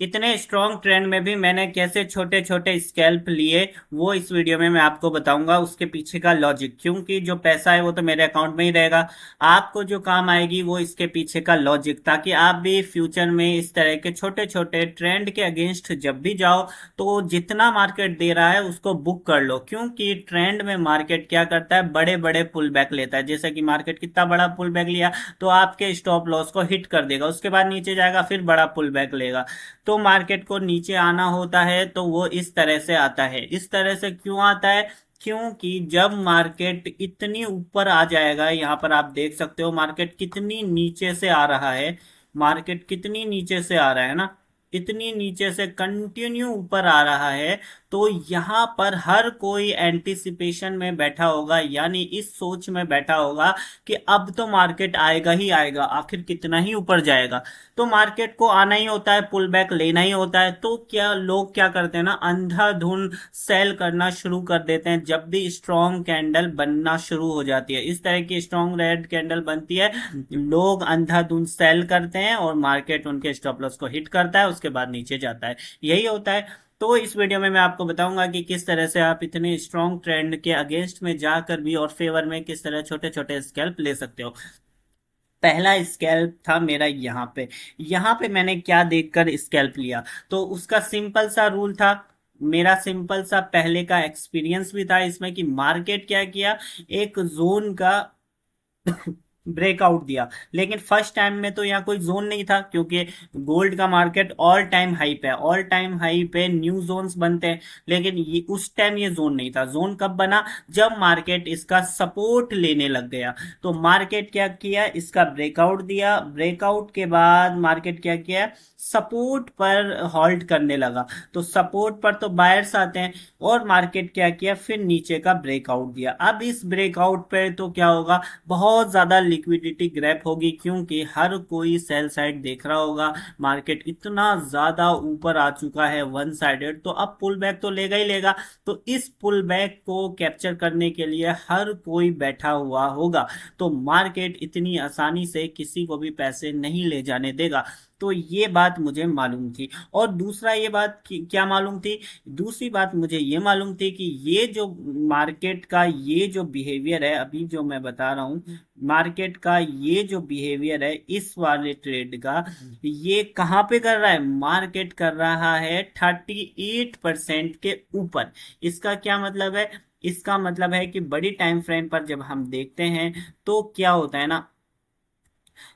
इतने strong trend में भी मैंने कैसे छोटे छोटे स्कैल्प लिए, वो इस वीडियो में मैं आपको बताऊंगा, उसके पीछे का लॉजिक। क्योंकि जो पैसा है वो तो मेरे अकाउंट में ही रहेगा, आपको जो काम आएगी वो इसके पीछे का लॉजिक, ताकि आप भी फ्यूचर में इस तरह के छोटे छोटे ट्रेंड के अगेंस्ट जब भी जाओ तो जितना मार्केट दे रहा है उसको बुक कर लो। क्योंकि ट्रेंड में मार्केट क्या करता है, बड़े बड़े पुल बैक लेता है। जैसे कि मार्केट कितना बड़ा पुल बैक लिया तो आपके स्टॉप लॉस को हिट कर देगा, उसके बाद नीचे जाएगा, फिर बड़ा पुल बैक लेगा। तो मार्केट को नीचे आना होता है तो वो इस तरह से आता है। इस तरह से क्यों आता है? क्योंकि जब मार्केट इतनी ऊपर आ जाएगा, यहाँ पर आप देख सकते हो मार्केट कितनी नीचे से आ रहा है। मार्केट कितनी नीचे से आ रहा है ना, इतनी नीचे से कंटिन्यू ऊपर आ रहा है। तो यहाँ पर हर कोई एंटिसिपेशन में बैठा होगा, यानी इस सोच में बैठा होगा कि अब तो मार्केट आएगा ही आएगा, आखिर कितना ही ऊपर जाएगा। तो मार्केट को आना ही होता है, पुल बैक लेना ही होता है। तो क्या लोग क्या करते हैं ना, अंधाधुन सेल करना शुरू कर देते हैं जब भी स्ट्रॉन्ग कैंडल बनना शुरू हो जाती है। इस तरह की स्ट्रॉन्ग रेड कैंडल बनती है, लोग अंधाधुन सेल करते हैं और मार्केट उनके स्टॉप लॉस को हिट करता है, उसके बाद नीचे जाता है। यही होता है। तो इस वीडियो में मैं आपको बताऊंगा कि किस तरह से आप इतने स्ट्रॉन्ग ट्रेंड के अगेंस्ट में जाकर भी और फेवर में किस तरह छोटे छोटे स्कैल्प ले सकते हो। पहला स्कैल्प था मेरा यहाँ पे मैंने क्या देखकर स्कैल्प लिया, तो उसका सिंपल सा रूल था। मेरा सिंपल सा पहले का एक्सपीरियंस भी था इसमें कि मार्केट क्या किया, एक जोन का ब्रेकआउट दिया। लेकिन फर्स्ट टाइम में तो यहाँ कोई जोन नहीं था, क्योंकि गोल्ड का मार्केट ऑल टाइम हाई पे है, ऑल टाइम हाई पे न्यू जोन्स बनते हैं। लेकिन ये उस टाइम ये जोन नहीं था। जोन कब बना, जब मार्केट इसका सपोर्ट लेने लग गया। तो मार्केट क्या किया, इसका ब्रेकआउट दिया, ब्रेकआउट के बाद मार्केट क्या किया, सपोर्ट पर हॉल्ट करने लगा। तो सपोर्ट पर तो बायर्स आते हैं, और मार्केट क्या किया, फिर नीचे का ब्रेकआउट दिया। अब इस ब्रेकआउट पे तो क्या होगा, बहुत ज्यादा लिक्विडिटी ग्रैप होगी, क्योंकि हर कोई सेल साइड देख रहा होगा। मार्केट इतना ज्यादा ऊपर आ चुका है वन साइडेड, तो अब पुल बैक तो लेगा ही लेगा। तो इस पुल बैक को कैप्चर करने के लिए हर कोई बैठा हुआ होगा। तो मार्केट इतनी आसानी से किसी को भी पैसे नहीं ले जाने देगा। तो ये बात मुझे मालूम थी। और दूसरा ये बात क्या मालूम थी, दूसरी बात मुझे ये मालूम थी कि ये जो मार्केट का ये जो बिहेवियर है, अभी जो मैं बता रहा हूँ, मार्केट का ये जो बिहेवियर है इस वाले ट्रेड का, ये कहाँ पे कर रहा है, मार्केट कर रहा है 38% के ऊपर। इसका क्या मतलब है, इसका मतलब है कि बड़ी टाइम फ्रेम पर जब हम देखते हैं तो क्या होता है ना,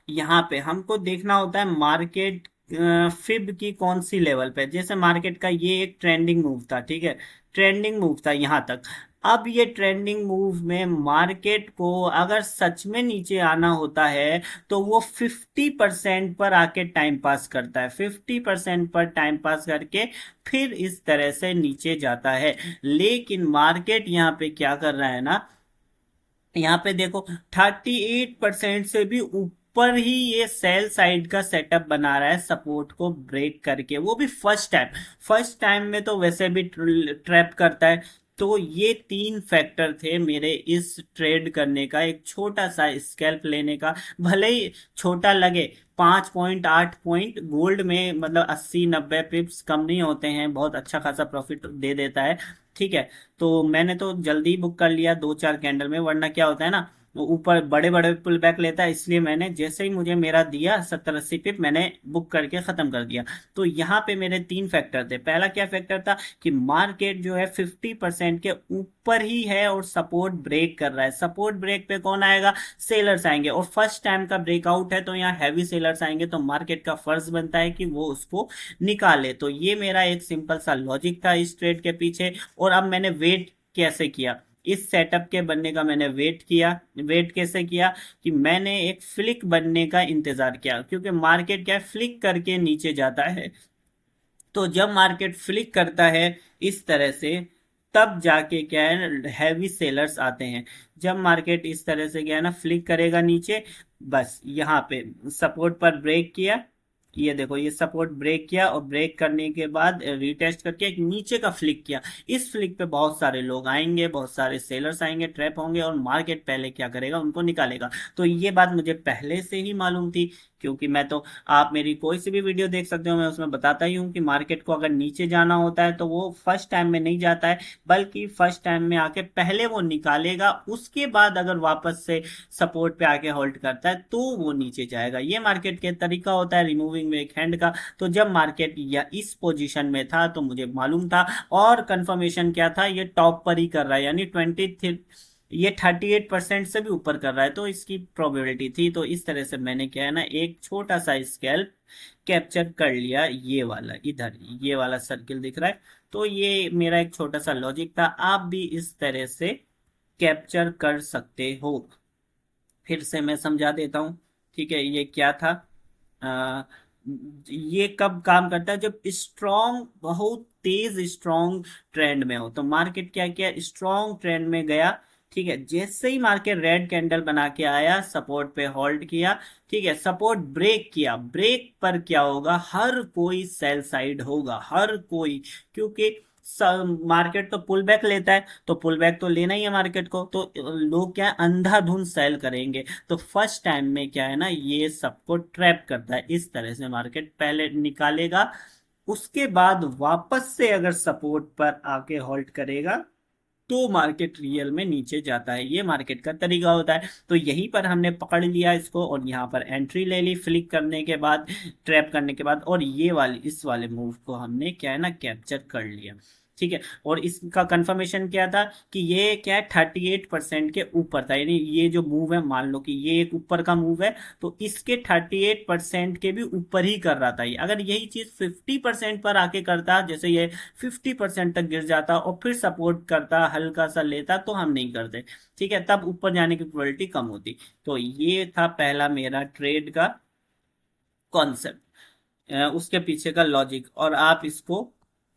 यहाँ पे हमको देखना होता है मार्केट फिब की कौन सी लेवल पे। जैसे मार्केट का ये एक ट्रेंडिंग मूव था, ठीक है, ट्रेंडिंग मूव था यहाँ तक। अब ये ट्रेंडिंग मूव में मार्केट को अगर सच में नीचे आना होता है तो वो 50% पर आके टाइम पास करता है, 50% पर टाइम पास करके फिर इस तरह से नीचे जाता है। लेकिन मार्केट यहाँ पे क्या कर रहा है ना, यहाँ पे देखो 38% से भी ऊपर ही ये सेल साइड का सेटअप बना रहा है, सपोर्ट को ब्रेक करके, वो भी फर्स्ट टाइम। फर्स्ट टाइम में तो वैसे भी ट्रैप करता है। तो ये तीन फैक्टर थे मेरे इस ट्रेड करने का, एक छोटा सा स्कैल्प लेने का। भले ही छोटा लगे, 5.8 पॉइंट गोल्ड में, मतलब 80-90 पिप्स कम नहीं होते हैं, बहुत अच्छा खासा प्रॉफिट दे देता है। ठीक है, तो मैंने तो जल्दी बुक कर लिया 2-4 कैंडल में, वरना क्या होता है ना, वो ऊपर बड़े बड़े पुल बैक लेता है। इसलिए मैंने जैसे ही मुझे मेरा दिया 70-80 पिप, मैंने बुक करके खत्म कर दिया। तो यहाँ पे मेरे तीन फैक्टर थे। पहला क्या फैक्टर था कि मार्केट जो है 50% के ऊपर ही है और सपोर्ट ब्रेक कर रहा है। सपोर्ट ब्रेक पे कौन आएगा, सेलर्स आएंगे, और फर्स्ट टाइम का ब्रेकआउट है तो यहाँ हैवी सेलर्स आएंगे, तो मार्केट का फर्ज बनता है कि वो उसको निकाले। तो ये मेरा एक सिंपल सा लॉजिक था इस ट्रेड के पीछे। और अब मैंने वेट कैसे किया, इस सेटअप के बनने का मैंने वेट किया। वेट कैसे किया कि मैंने एक फ्लिक बनने का इंतजार किया, क्योंकि मार्केट क्या है, फ्लिक करके नीचे जाता है। तो जब मार्केट फ्लिक करता है इस तरह से, तब जाके क्या है, हैवी सेलर्स आते हैं। जब मार्केट इस तरह से क्या है ना, फ्लिक करेगा नीचे, बस यहाँ पे सपोर्ट पर ब्रेक किया, ये देखो ये सपोर्ट ब्रेक किया, और ब्रेक करने के बाद रिटेस्ट करके एक नीचे का फ्लिक किया। इस फ्लिक पे बहुत सारे लोग आएंगे, बहुत सारे सेलर्स आएंगे, ट्रैप होंगे, और मार्केट पहले क्या करेगा, उनको निकालेगा। तो ये बात मुझे पहले से ही मालूम थी क्योंकि मैं तो, आप मेरी कोई सी भी वीडियो देख सकते हो, मैं उसमें बताता ही हूँ कि मार्केट को अगर नीचे जाना होता है तो वो फर्स्ट टाइम में नहीं जाता है, बल्कि फर्स्ट टाइम में आके पहले वो निकालेगा, उसके बाद अगर वापस से सपोर्ट पे आके होल्ड करता है तो वो नीचे जाएगा। ये मार्केट के तरीका होता है रिमूविंग एक हैंड का। तो जब मार्केट या इस पोजीशन में था तो मुझे मालूम था, और कंफर्मेशन क्या था, ये टॉप पर ही कर रहा है, यानी 38% से भी ऊपर कर रहा है, तो इसकी प्रोबेबिलिटी थी। तो इस तरह से मैंने क्या है ना, एक छोटा सा स्केल्प कैप्चर कर लिया, ये वाला इधर, ये वाला सर्किल दिख रहा है। तो ये मेरा एक छोटा सा लॉजिक था, आप भी इस तरह से कैप्चर कर सकते हो। फिर से मैं समझा देता हूँ, ठीक है। ये क्या था, आ, ये कब काम करता है, जब स्ट्रॉन्ग, बहुत तेज स्ट्रॉन्ग ट्रेंड में हो। तो मार्केट क्या किया, स्ट्रॉन्ग ट्रेंड में गया, ठीक है। जैसे ही मार्केट रेड कैंडल बना के आया, सपोर्ट पे होल्ड किया, ठीक है, सपोर्ट ब्रेक किया, ब्रेक पर क्या होगा, हर कोई सेल साइड होगा, हर कोई, क्योंकि मार्केट तो पुल बैक लेता है, तो पुल बैक तो लेना ही है मार्केट को, तो लोग क्या है, अंधाधुंध सेल करेंगे। तो फर्स्ट टाइम में क्या है ना, ये सबको ट्रैप करता है। इस तरह से मार्केट पहले निकालेगा, उसके बाद वापस से अगर सपोर्ट पर आके होल्ड करेगा तो मार्केट रियल में नीचे जाता है। ये मार्केट का तरीका होता है। तो यहीं पर हमने पकड़ लिया इसको, और यहाँ पर एंट्री ले ली, फ्लिक करने के बाद, ट्रैप करने के बाद, और ये वाले, इस वाले मूव को हमने क्या है ना, कैप्चर कर लिया, ठीक है। और इसका कंफर्मेशन क्या था कि ये क्या है, 38% के ऊपर था, यानी ये जो मूव है, मान लो कि ये एक ऊपर का मूव है, तो इसके 38% के भी ऊपर ही कर रहा था ये। अगर यही चीज 50% पर आके करता, जैसे ये 50% तक गिर जाता और फिर सपोर्ट करता, हल्का सा लेता, तो हम नहीं करते, ठीक है, तब ऊपर जाने की प्रोबेबिलिटी कम होती। तो ये था पहला मेरा ट्रेड का कॉन्सेप्ट, उसके पीछे का लॉजिक। और आप इसको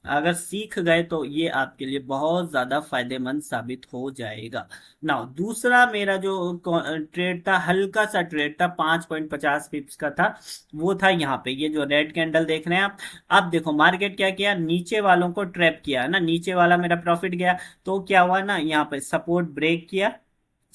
अगर सीख गए तो ये आपके लिए बहुत ज्यादा फायदेमंद साबित हो जाएगा। नाउ दूसरा मेरा जो ट्रेड था, हल्का सा ट्रेड था, 5.50 पिप्स का था। वो था यहाँ पे, ये जो रेड कैंडल देख रहे हैं आप। अब देखो मार्केट क्या किया, नीचे वालों को ट्रैप किया है ना, नीचे वाला मेरा प्रॉफिट गया। तो क्या हुआ ना, यहाँ पे सपोर्ट ब्रेक किया,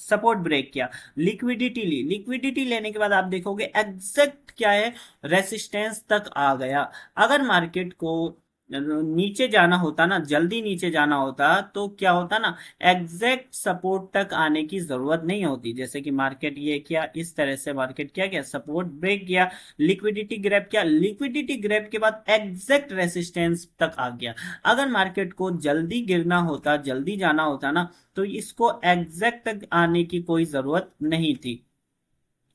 सपोर्ट ब्रेक किया, लिक्विडिटी ली, लिक्विडिटी लेने के बाद आप देखोगे एग्जैक्ट क्या है, रेसिस्टेंस तक आ गया। अगर मार्केट को नीचे जाना होता ना, जल्दी नीचे जाना होता, तो क्या होता ना, एग्जैक्ट सपोर्ट तक आने की जरूरत नहीं होती। जैसे कि मार्केट ये किया, इस तरह से मार्केट क्या किया, सपोर्ट ब्रेक किया, लिक्विडिटी ग्रैब किया, लिक्विडिटी ग्रैब के बाद एग्जैक्ट रेसिस्टेंस तक आ गया। अगर मार्केट को जल्दी गिरना होता, जल्दी जाना होता ना, तो इसको एग्जैक्ट तक आने की कोई जरूरत नहीं थी।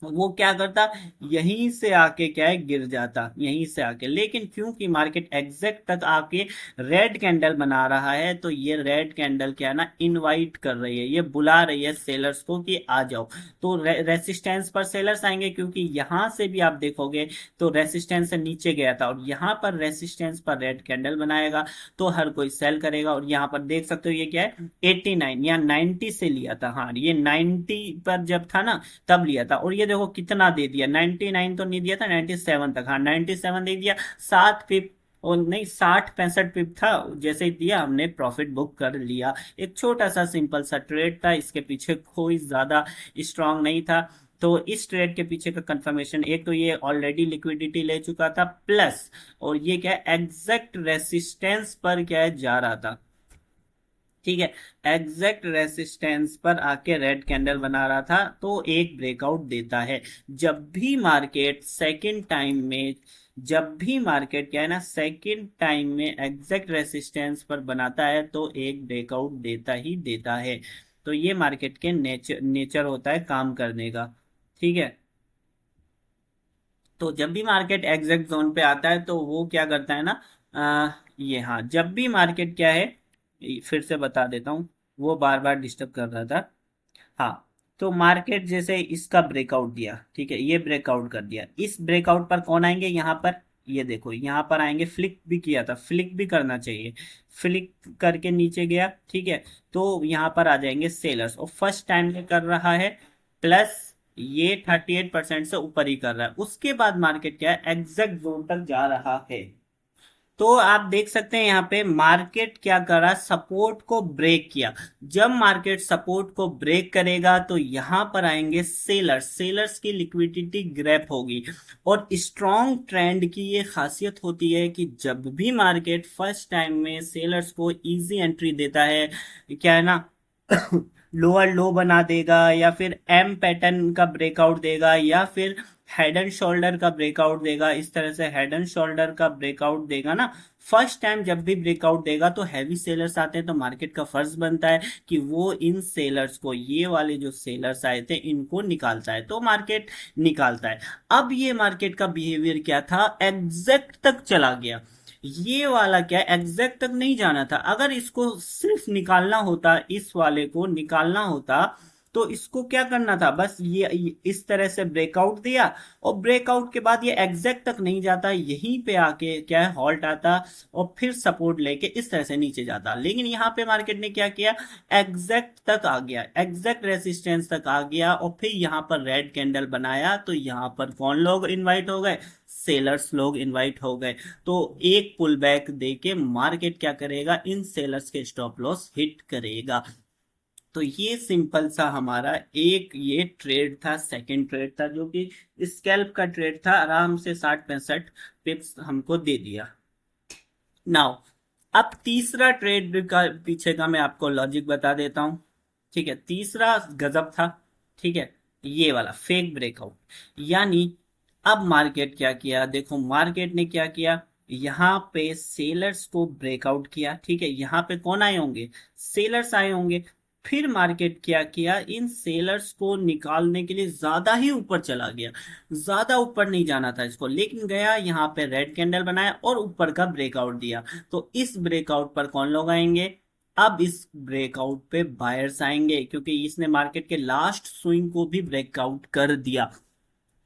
वो क्या करता, यहीं से आके क्या है, गिर जाता यहीं से आके। लेकिन क्योंकि मार्केट एग्जैक्ट तक आके रेड कैंडल बना रहा है, तो ये रेड कैंडल क्या है ना, इनवाइट कर रही है, ये बुला रही है सेलर्स को कि आ जाओ। तो रेसिस्टेंस पर सेलर्स आएंगे, क्योंकि यहां से भी आप देखोगे तो रेसिस्टेंस से नीचे गया था, और यहाँ पर रेसिस्टेंस पर रेड कैंडल बनाएगा, तो हर कोई सेल करेगा। और यहाँ पर देख सकते हो ये क्या है, 89 या 90 से लिया था, हाँ ये 90 पर जब था ना, तब लिया था। और ये देखो कितना दे दिया, 99 तो नहीं दिया था, 97 तक, हाँ 97 दे दिया, 7 पिप, और नहीं 60 65 पिप था, जैसे ही दिया हमने प्रॉफिट बुक कर लिया। एक छोटा सा सिंपल सा ट्रेड था, इसके पीछे कोई ज्यादा स्ट्रांग नहीं था। तो इस ट्रेड के पीछे का कंफर्मेशन, एक तो ये ऑलरेडी लिक्विडिटी ले चुका था, प्लस और ये क्या है, एग्जैक्ट रेसिस्टेंस पर क्या है, जा रहा था, ठीक है, एग्जैक्ट रेसिस्टेंस पर आके रेड कैंडल बना रहा था, तो एक ब्रेकआउट देता है। जब भी मार्केट सेकंड टाइम में, जब भी मार्केट क्या है ना, सेकंड टाइम में एग्जैक्ट रेसिस्टेंस पर बनाता है, तो एक ब्रेकआउट देता ही देता है। तो ये मार्केट के नेचर नेचर होता है काम करने का, ठीक है। तो जब भी मार्केट एग्जैक्ट जोन पे आता है, तो वो क्या करता है ना, ये हाँ, जब भी मार्केट क्या है, फिर से बता देता हूँ, वो बार बार डिस्टर्ब कर रहा था। हाँ, तो मार्केट जैसे इसका ब्रेकआउट दिया, ठीक है, ये ब्रेकआउट कर दिया, इस ब्रेकआउट पर कौन आएंगे, यहाँ पर, ये देखो यहाँ पर आएंगे, फ्लिक भी किया था, फ्लिक भी करना चाहिए, फ्लिक करके नीचे गया, ठीक है। तो यहाँ पर आ जाएंगे सेलर्स, और फर्स्ट टाइम में कर रहा है, प्लस ये 38% से ऊपर ही कर रहा है। उसके बाद मार्केट क्या है, एग्जैक्ट जोन तक जा रहा है, तो आप देख सकते हैं यहाँ पे मार्केट क्या करा, सपोर्ट को ब्रेक किया। जब मार्केट सपोर्ट को ब्रेक करेगा तो यहाँ पर आएंगे सेलर्स, सेलर्स की लिक्विडिटी ग्रैब होगी। और स्ट्रॉन्ग ट्रेंड की ये खासियत होती है कि जब भी मार्केट फर्स्ट टाइम में सेलर्स को इजी एंट्री देता है, क्या है ना, लोअर लो बना देगा, या फिर एम पैटर्न का ब्रेकआउट देगा, या फिर हेड एंड शोल्डर का ब्रेकआउट देगा। इस तरह से हेड एंड शोल्डर का ब्रेकआउट देगा ना, फर्स्ट टाइम जब भी ब्रेकआउट देगा तो हैवी सेलर्स आते हैं, तो मार्केट का फर्ज बनता है कि वो इन सेलर्स को, ये वाले जो सेलर्स आए थे इनको निकालता है, तो मार्केट निकालता है। अब ये मार्केट का बिहेवियर क्या था, एग्जैक्ट तक चला गया। ये वाला क्या, एग्जैक्ट तक नहीं जाना था। अगर इसको सिर्फ निकालना होता, इस वाले को निकालना होता, तो इसको क्या करना था, बस ये इस तरह से ब्रेकआउट दिया, और ब्रेकआउट के बाद ये एग्जैक्ट तक नहीं जाता, यहीं पे आके क्या है, हॉल्ट आता, और फिर सपोर्ट लेके इस तरह से नीचे जाता। लेकिन यहाँ पे मार्केट ने क्या किया, एग्जैक्ट तक आ गया, एग्जैक्ट रेसिस्टेंस तक आ गया, और फिर यहाँ पर रेड कैंडल बनाया। तो यहाँ पर कौन लोग इन्वाइट हो गए, सेलर्स लोग इन्वाइट हो गए। तो एक पुल बैक देके मार्केट क्या करेगा, इन सेलर्स के स्टॉप लॉस हिट करेगा। तो ये सिंपल सा हमारा एक ये ट्रेड था, सेकंड ट्रेड था, जो कि स्कैल्प का ट्रेड था, आराम से 60-65 पिप्स हमको दे दिया। नाउ अब तीसरा ट्रेड का पीछे का मैं आपको लॉजिक बता देता हूं। ठीक है, तीसरा गजब था। ठीक है, ये वाला फेक ब्रेकआउट, यानी अब मार्केट क्या किया, देखो मार्केट ने क्या किया, यहाँ पे सेलर्स को ब्रेकआउट किया। ठीक है, यहाँ पे कौन आए होंगे, सेलर्स आए होंगे। फिर मार्केट क्या किया, इन सेलर्स को निकालने के लिए ज्यादा ही ऊपर चला गया, ज्यादा ऊपर नहीं जाना था इसको, लेकिन गया यहाँ पे रेड कैंडल बनाया और ऊपर का ब्रेकआउट दिया। तो इस ब्रेकआउट पर कौन लोग आएंगे, अब इस ब्रेकआउट पे बायर्स आएंगे, क्योंकि इसने मार्केट के लास्ट स्विंग को भी ब्रेकआउट कर दिया।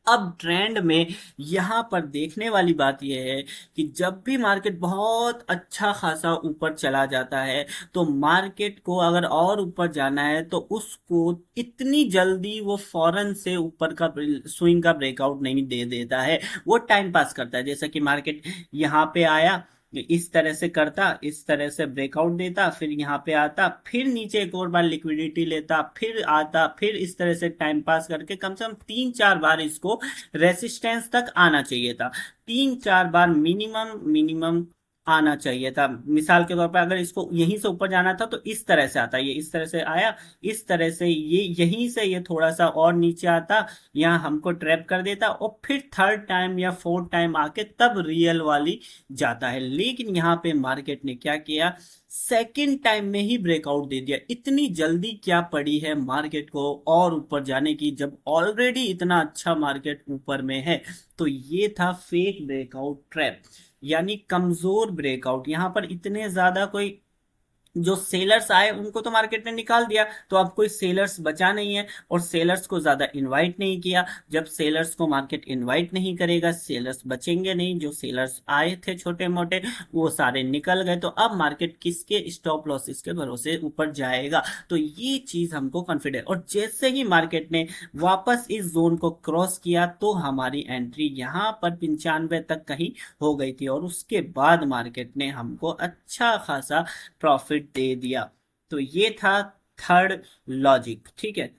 अब ट्रेंड में यहां पर देखने वाली बात यह है कि जब भी मार्केट बहुत अच्छा खासा ऊपर चला जाता है, तो मार्केट को अगर और ऊपर जाना है तो उसको इतनी जल्दी वो फौरन से ऊपर का स्विंग का ब्रेकआउट नहीं दे देता है, वो टाइम पास करता है। जैसा कि मार्केट यहाँ पे आया, इस तरह से करता, इस तरह से ब्रेकआउट देता, फिर यहाँ पे आता, फिर नीचे एक और बार लिक्विडिटी लेता, फिर आता, फिर इस तरह से टाइम पास करके कम से कम 3-4 बार इसको रेसिस्टेंस तक आना चाहिए था, 3-4 बार मिनिमम मिनिमम आना चाहिए था। मिसाल के तौर पर अगर इसको यहीं से ऊपर जाना था तो इस तरह से आता, ये इस तरह से आया, इस तरह से ये यहीं से ये थोड़ा सा और नीचे आता, यहाँ हमको ट्रैप कर देता, और फिर थर्ड टाइम या फोर्थ टाइम आके तब रियल वाली जाता है। लेकिन यहाँ पे मार्केट ने क्या किया, सेकेंड टाइम में ही ब्रेकआउट दे दिया। इतनी जल्दी क्या पड़ी है मार्केट को और ऊपर जाने की, जब ऑलरेडी इतना अच्छा मार्केट ऊपर में है। तो ये था फेक ब्रेकआउट ट्रैप, यानी कमजोर ब्रेकआउट। यहां पर इतने ज्यादा कोई जो सेलर्स आए उनको तो मार्केट ने निकाल दिया, तो अब कोई सेलर्स बचा नहीं है, और सेलर्स को ज्यादा इनवाइट नहीं किया। जब सेलर्स को मार्केट इनवाइट नहीं करेगा, सेलर्स बचेंगे नहीं, जो सेलर्स आए थे छोटे मोटे वो सारे निकल गए, तो अब मार्केट किसके स्टॉप लॉसेस के भरोसे ऊपर जाएगा। तो ये चीज हमको कॉन्फिडेंस, और जैसे ही मार्केट ने वापस इस जोन को क्रॉस किया तो हमारी एंट्री यहाँ पर 95 तक कहीं हो गई थी, और उसके बाद मार्केट ने हमको अच्छा खासा प्रॉफिट दे दिया। तो ये था थर्ड लॉजिक। ठीक है,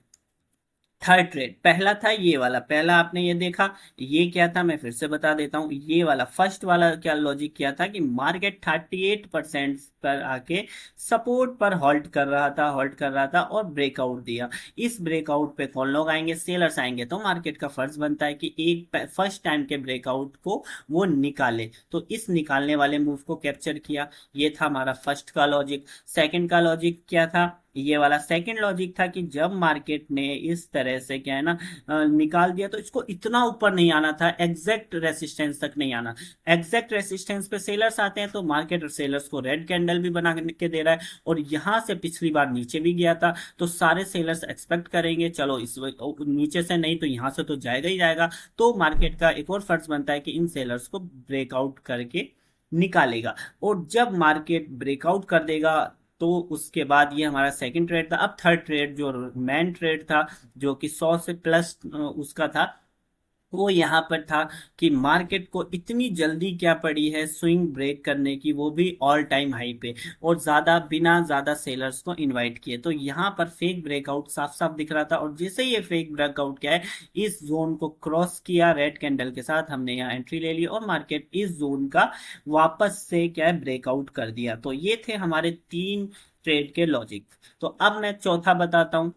थर्ड ट्रेड पहला था ये वाला, पहला आपने ये देखा, ये क्या था मैं फिर से बता देता हूं। ये वाला फर्स्ट वाला क्या लॉजिक क्या था कि मार्केट 38% पर आके सपोर्ट पर हॉल्ट कर रहा था, हॉल्ट कर रहा था, और ब्रेकआउट दिया। इस ब्रेकआउट पे कौन लोग आएंगे, सेलर्स आएंगे, तो मार्केट का फर्ज बनता है कि एक फर्स्ट टाइम के ब्रेकआउट को वो निकाले। तो इस निकालने वाले मूव को कैप्चर किया, ये था हमारा फर्स्ट का लॉजिक। सेकंड का लॉजिक क्या था, ये वाला सेकंड लॉजिक था कि जब मार्केट ने इस तरह से क्या है ना निकाल दिया, तो इसको इतना ऊपर नहीं आना था, एग्जैक्ट रेसिस्टेंस तक नहीं आना। एग्जैक्ट रेसिस्टेंस पे सेलर्स आते हैं, तो मार्केट सेलर्स को रेड कैंडल भी बना के दे रहा है, और यहां से पिछली बार नीचे भी गया था, तो सारे सेलर्स एक्सपेक्ट करेंगे चलो इस नीचे से नहीं तो यहां से तो जाएगा ही जाएगा। तो मार्केट का एक और फर्ज बनता है कि इन सेलर्स को ब्रेकआउट करके निकालेगा, और जब मार्केट ब्रेकआउट कर देगा तो उसके बाद ये हमारा सेकंड ट्रेड था। अब थर्ड ट्रेड जो मेन ट्रेड था, जो कि 100 से प्लस उसका था, वो यहाँ पर था कि मार्केट को इतनी जल्दी क्या पड़ी है स्विंग ब्रेक करने की, वो भी ऑल टाइम हाई पे, और ज्यादा बिना ज्यादा सेलर्स को इनवाइट किए। तो यहाँ पर फेक ब्रेकआउट साफ साफ दिख रहा था, और जैसे ही ये फेक ब्रेकआउट क्या है, इस जोन को क्रॉस किया रेड कैंडल के साथ, हमने यहाँ एंट्री ले ली और मार्केट इस जोन का वापस से क्या है ब्रेकआउट कर दिया। तो ये थे हमारे तीन ट्रेड के लॉजिक। तो अब मैं चौथा बताता हूँ।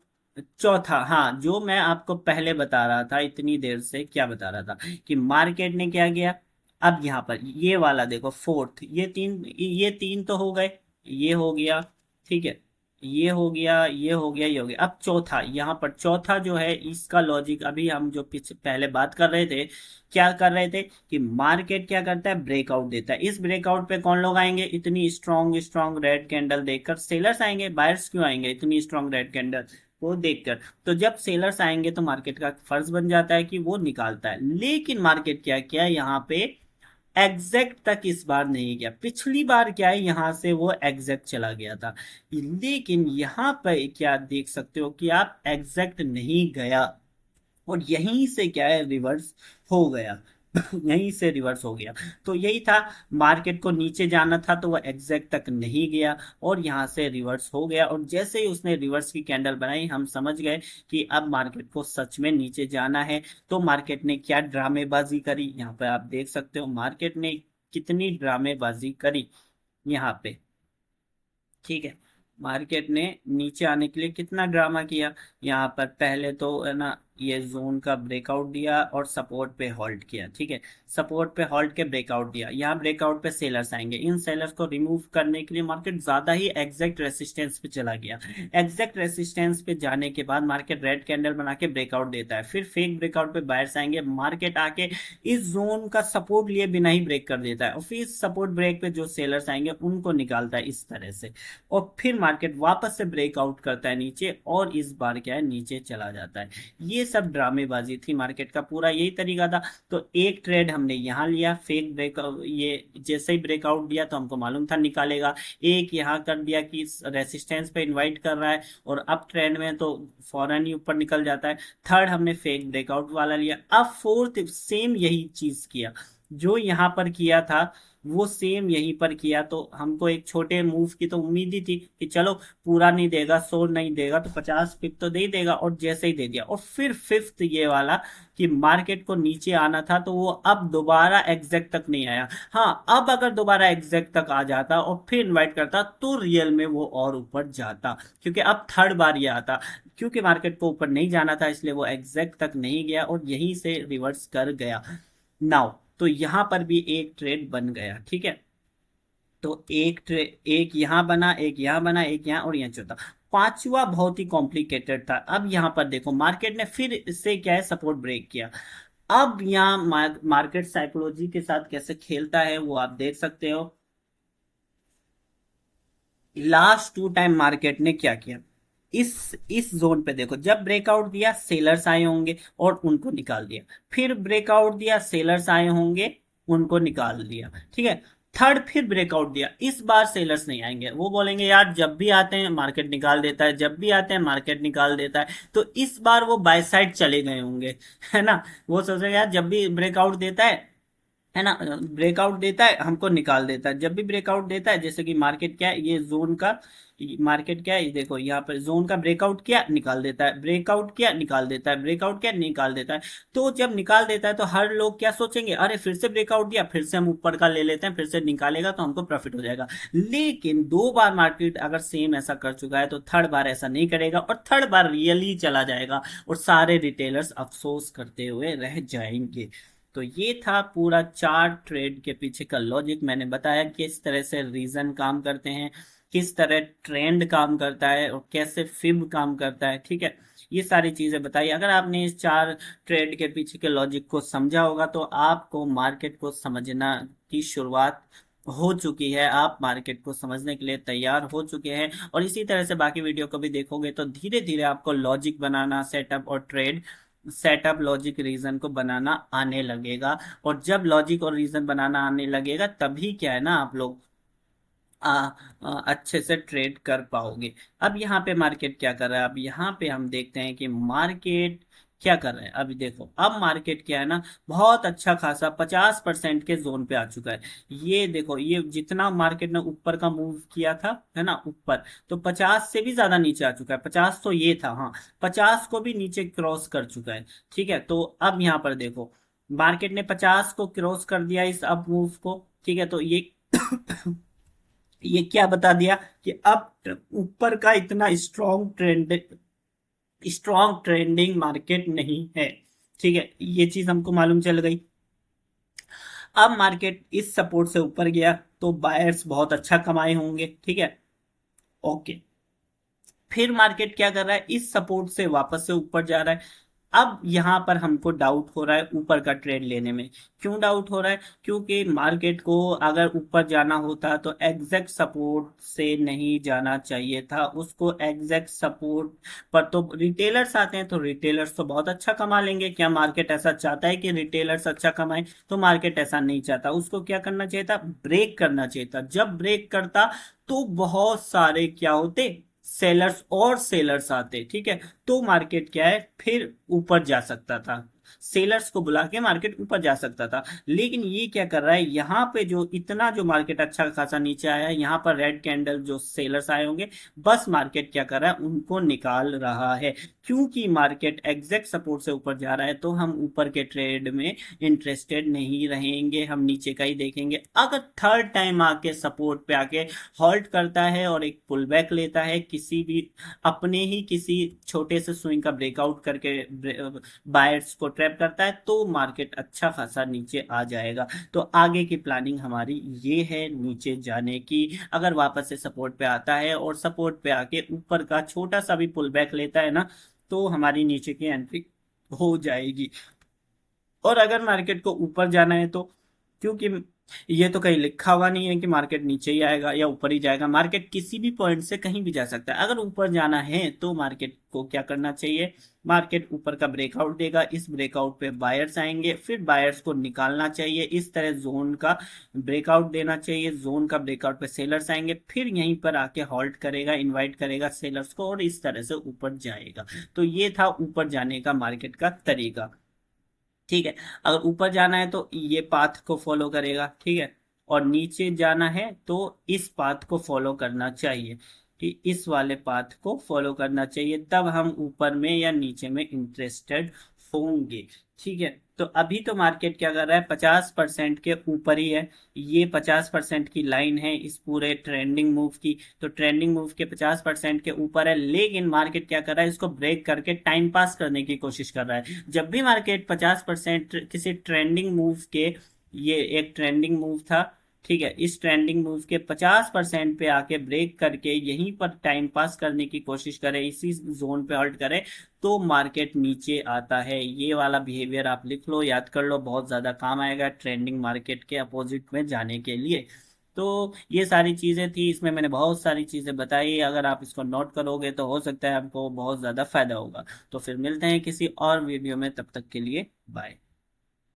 चौथा, हाँ, जो मैं आपको पहले बता रहा था इतनी देर से, क्या बता रहा था कि मार्केट ने क्या किया। अब यहाँ पर ये वाला देखो फोर्थ, ये तीन तो हो गए, ये हो गया, ठीक है, ये हो गया, ये हो गया, ये हो गया। अब चौथा, यहाँ पर चौथा जो है इसका लॉजिक, अभी हम जो पीछे पहले बात कर रहे थे, क्या कर रहे थे कि मार्केट क्या करता है, ब्रेकआउट देता है। इस ब्रेकआउट पे कौन लोग आएंगे, इतनी स्ट्रॉन्ग स्ट्रॉन्ग रेड कैंडल देखकर सेलर्स आएंगे, बायर्स क्यों आएंगे, इतनी स्ट्रॉन्ग रेड कैंडल को देखकर। तो जब सेलर्स आएंगे तो मार्केट का फर्ज बन जाता है कि वो निकालता है। लेकिन मार्केट क्या किया यहाँ पे, एग्जैक्ट तक इस बार नहीं गया। पिछली बार क्या है, यहां से वो एग्जैक्ट चला गया था, लेकिन यहाँ पे क्या देख सकते हो कि आप एग्जैक्ट नहीं गया, और यहीं से क्या है रिवर्स हो गया। यहीं से रिवर्स हो गया। तो यही था, मार्केट को नीचे जाना था तो वो एग्जैक्ट तक नहीं गया, और यहाँ से रिवर्स हो गया। और जैसे ही उसने रिवर्स की कैंडल बनाई, हम समझ गए कि अब मार्केट को सच में नीचे जाना है। तो मार्केट ने क्या ड्रामेबाजी करी, यहाँ पे आप देख सकते हो मार्केट ने कितनी ड्रामेबाजी करी यहाँ पे, ठीक है। मार्केट ने नीचे आने के लिए कितना ड्रामा किया। यहाँ पर पहले तो है ना, ये जोन का ब्रेकआउट दिया और सपोर्ट पे होल्ड किया, ठीक है। सपोर्ट पे होल्ड के ब्रेकआउट दिया, यहाँ ब्रेकआउट पे सेलर्स आएंगे, इन सेलर्स को रिमूव करने के लिए मार्केट ज्यादा ही एग्जैक्ट रेसिस्टेंस पे चला गया। एग्जैक्ट रेसिस्टेंस पे जाने के बाद मार्केट रेड कैंडल बना के ब्रेकआउट देता है, फिर फेक ब्रेकआउट पे बायर्स आएंगे, मार्केट आके इस जोन का सपोर्ट लिए बिना ही ब्रेक कर देता है, और फिर सपोर्ट ब्रेक पे जो सेलर्स आएंगे उनको निकालता है इस तरह से। और फिर मार्केट वापस से ब्रेकआउट करता है नीचे, और इस बार क्या है नीचे चला जाता है। ये सब ड्रामेबाजी थी मार्केट का, पूरा यही तरीका था। तो एक ट्रेड हमने यहाँ लिया, फेक ब्रेक, ये जैसे ही ब्रेकआउट दिया तो हमको मालूम था निकालेगा। एक यहाँ कर दिया कि रेसिस्टेंस पे इनवाइट कर रहा है, और अप ट्रेंड में तो फौरन ही ऊपर निकल जाता है। थर्ड हमने फेक ब्रेकआउट वाला लिया। अब फोर्थ सेम यही चीज किया, जो यहाँ पर किया था वो सेम यहीं पर किया। तो हमको एक छोटे मूव की तो उम्मीद ही थी कि चलो पूरा नहीं देगा, 100 नहीं देगा तो 50 पिप तो दे ही देगा, और जैसे ही दे दिया। और फिर फिफ्थ ये वाला कि मार्केट को नीचे आना था तो वो अब दोबारा एग्जैक्ट तक नहीं आया। हाँ, अब अगर दोबारा एग्जैक्ट तक आ जाता और फिर इनवाइट करता तो रियल में वो और ऊपर जाता, क्योंकि अब थर्ड बार ये आता। क्योंकि मार्केट को ऊपर नहीं जाना था इसलिए वो एग्जैक्ट तक नहीं गया, और यहीं से रिवर्स कर गया। नाउ तो यहां पर भी एक ट्रेड बन गया, ठीक है। तो एक यहां बना, एक यहां बना, एक यहां, और यहाँ चौथा। पांचवा बहुत ही कॉम्प्लिकेटेड था। अब यहां पर देखो मार्केट ने फिर से क्या है सपोर्ट ब्रेक किया। अब यहाँ मार्केट साइकोलॉजी के साथ कैसे खेलता है वो आप देख सकते हो। लास्ट टू टाइम मार्केट ने क्या किया, इस जोन पे देखो, जब ब्रेकआउट दिया सेलर्स आए होंगे और उनको निकाल दिया, फिर ब्रेकआउट दिया सेलर्स आए होंगे, उनको निकाल दिया, ठीक है। थर्ड फिर ब्रेकआउट दिया, इस बार सेलर्स नहीं आएंगे, वो बोलेंगे यार जब भी आते हैं मार्केट निकाल देता है, जब भी आते हैं मार्केट निकाल देता है। तो इस बार वो बाय साइड चले गए होंगे, है ना। वो सोचेंगे यार जब भी ब्रेकआउट देता है ना, ब्रेकआउट देता है हमको निकाल देता है, जब भी ब्रेकआउट देता है, जैसे कि मार्केट क्या है, ये जोन का मार्केट क्या है, ये देखो यहाँ पर जोन का ब्रेकआउट किया निकाल देता है, ब्रेकआउट किया निकाल देता है, ब्रेकआउट किया निकाल देता है। तो जब निकाल देता है तो हर लोग क्या सोचेंगे, अरे फिर से ब्रेकआउट दिया, फिर से हम ऊपर का ले लेते हैं, फिर से निकालेगा तो हमको प्रॉफिट हो जाएगा। लेकिन दो बार मार्केट अगर सेम ऐसा कर चुका है तो थर्ड बार ऐसा नहीं करेगा, और थर्ड बार रियली चला जाएगा, और सारे रिटेलर्स अफसोस करते हुए रह जाएंगे। तो ये था पूरा चार्ट ट्रेड के पीछे का लॉजिक। मैंने बताया किस तरह से रीजन काम करते हैं, किस तरह ट्रेंड काम करता है, और कैसे फिब काम करता है, ठीक है। ये सारी चीजें बताई। अगर आपने इस चार ट्रेड के पीछे के लॉजिक को समझा होगा तो आपको मार्केट को समझना की शुरुआत हो चुकी है, आप मार्केट को समझने के लिए तैयार हो चुके हैं। और इसी तरह से बाकी वीडियो को भी देखोगे तो धीरे धीरे आपको लॉजिक बनाना, सेटअप और ट्रेड, सेटअप लॉजिक रीजन को बनाना आने लगेगा। और जब लॉजिक और रीजन बनाना आने लगेगा तभी क्या है ना, आप लोग अच्छे से ट्रेड कर पाओगे। अब यहाँ पे मार्केट क्या कर रहा है, अब यहाँ पे हम देखते हैं कि मार्केट क्या कर रहे हैं अभी देखो, अब मार्केट क्या है ना, बहुत अच्छा खासा 50% के जोन पे आ चुका है। ये देखो, ये जितना मार्केट ने ऊपर का मूव किया था है ना ऊपर, तो 50 से भी ज्यादा नीचे आ चुका है। 50 तो ये था, हाँ, 50 को भी नीचे क्रॉस कर चुका है। ठीक है, तो अब यहाँ पर देखो, मार्केट ने 50 को क्रॉस कर दिया इस अप मूव को। ठीक है, तो ये ये क्या बता दिया कि अब ऊपर का इतना स्ट्रॉन्ग ट्रेंडिंग मार्केट नहीं है। ठीक है, ये चीज हमको मालूम चल गई। अब मार्केट इस सपोर्ट से ऊपर गया तो बायर्स बहुत अच्छा कमाए होंगे। ठीक है, ओके। फिर मार्केट क्या कर रहा है, इस सपोर्ट से वापस से ऊपर जा रहा है। अब यहां पर हमको डाउट हो रहा है ऊपर का ट्रेड लेने में। क्यों डाउट हो रहा है, क्योंकि मार्केट को अगर ऊपर जाना होता तो एग्जैक्ट सपोर्ट से नहीं जाना चाहिए था उसको। एग्जैक्ट सपोर्ट पर तो रिटेलर्स आते हैं, तो रिटेलर्स तो बहुत अच्छा कमा लेंगे। क्या मार्केट ऐसा चाहता है कि रिटेलर्स अच्छा कमाए? तो मार्केट ऐसा नहीं चाहता। उसको क्या करना चाहिए था, ब्रेक करना चाहिए था। जब ब्रेक करता तो बहुत सारे क्या होते, सेलर्स और सेलर्स आते। ठीक है, तो मार्केट क्या है, फिर ऊपर जा सकता था। सेलर्स को बुला के मार्केट ऊपर जा सकता था। लेकिन ये क्या कर रहा है, यहाँ पे जो इतना जो मार्केट अच्छा खासा नीचे आया है, यहाँ पर रेड कैंडल जो सेलर्स आए होंगे, बस मार्केट क्या कर रहा है, उनको निकाल रहा है। क्योंकि मार्केट एग्जैक्ट सपोर्ट से ऊपर जा रहा है, तो हम ऊपर के ट्रेड में इंटरेस्टेड नहीं रहेंगे, हम नीचे का ही देखेंगे। अगर थर्ड टाइम आके सपोर्ट पे आके हॉल्ट करता है और एक पुल बैक लेता है, किसी भी अपने ही किसी छोटे से स्विंग का ब्रेकआउट करके बायर्स को ट्रैप करता है, तो मार्केट अच्छा खासा नीचे आ जाएगा। तो आगे की प्लानिंग हमारी ये है नीचे जाने की। अगर वापस से सपोर्ट पे आता है और सपोर्ट पे आके ऊपर का छोटा सा भी पुल बैक लेता है ना, तो हमारी नीचे की एंट्री हो जाएगी। और अगर मार्केट को ऊपर जाना है तो, क्योंकि ये तो कहीं लिखा हुआ नहीं है कि मार्केट नीचे ही आएगा या ऊपर ही जाएगा, मार्केट किसी भी पॉइंट से कहीं भी जा सकता है। अगर ऊपर जाना है तो मार्केट को क्या करना चाहिए, मार्केट ऊपर का ब्रेकआउट देगा, इस ब्रेकआउट पे बायर्स आएंगे, फिर बायर्स को निकालना चाहिए। इस तरह जोन का ब्रेकआउट देना चाहिए, जोन का ब्रेकआउट पे सेलर्स आएंगे, फिर यहीं पर आके हॉल्ट करेगा, इनवाइट करेगा सेलर्स को, और इस तरह से ऊपर जाएगा। तो ये था ऊपर जाने का मार्केट का तरीका। ठीक है, अगर ऊपर जाना है तो ये पाथ को फॉलो करेगा। ठीक है, और नीचे जाना है तो इस पाथ को फॉलो करना चाहिए। ठीक, इस वाले पाथ को फॉलो करना चाहिए, तब हम ऊपर में या नीचे में इंटरेस्टेड होंगे। ठीक है, तो अभी तो मार्केट क्या कर रहा है, 50% के ऊपर ही है। ये 50% की लाइन है इस पूरे ट्रेंडिंग मूव की, तो ट्रेंडिंग मूव के 50% के ऊपर है। लेकिन मार्केट क्या कर रहा है, इसको ब्रेक करके टाइम पास करने की कोशिश कर रहा है। जब भी मार्केट 50% किसी ट्रेंडिंग मूव के, ये एक ट्रेंडिंग मूव था, ठीक है, इस ट्रेंडिंग मूव के 50% पे आके ब्रेक करके यहीं पर टाइम पास करने की कोशिश करे, इसी जोन पे हॉल्ट करे, तो मार्केट नीचे आता है। ये वाला बिहेवियर आप लिख लो, याद कर लो, बहुत ज्यादा काम आएगा ट्रेंडिंग मार्केट के अपोजिट में जाने के लिए। तो ये सारी चीजें थी, इसमें मैंने बहुत सारी चीजें बताई। अगर आप इसको नोट करोगे तो हो सकता है आपको बहुत ज्यादा फायदा होगा। तो फिर मिलते हैं किसी और वीडियो में, तब तक के लिए बाय।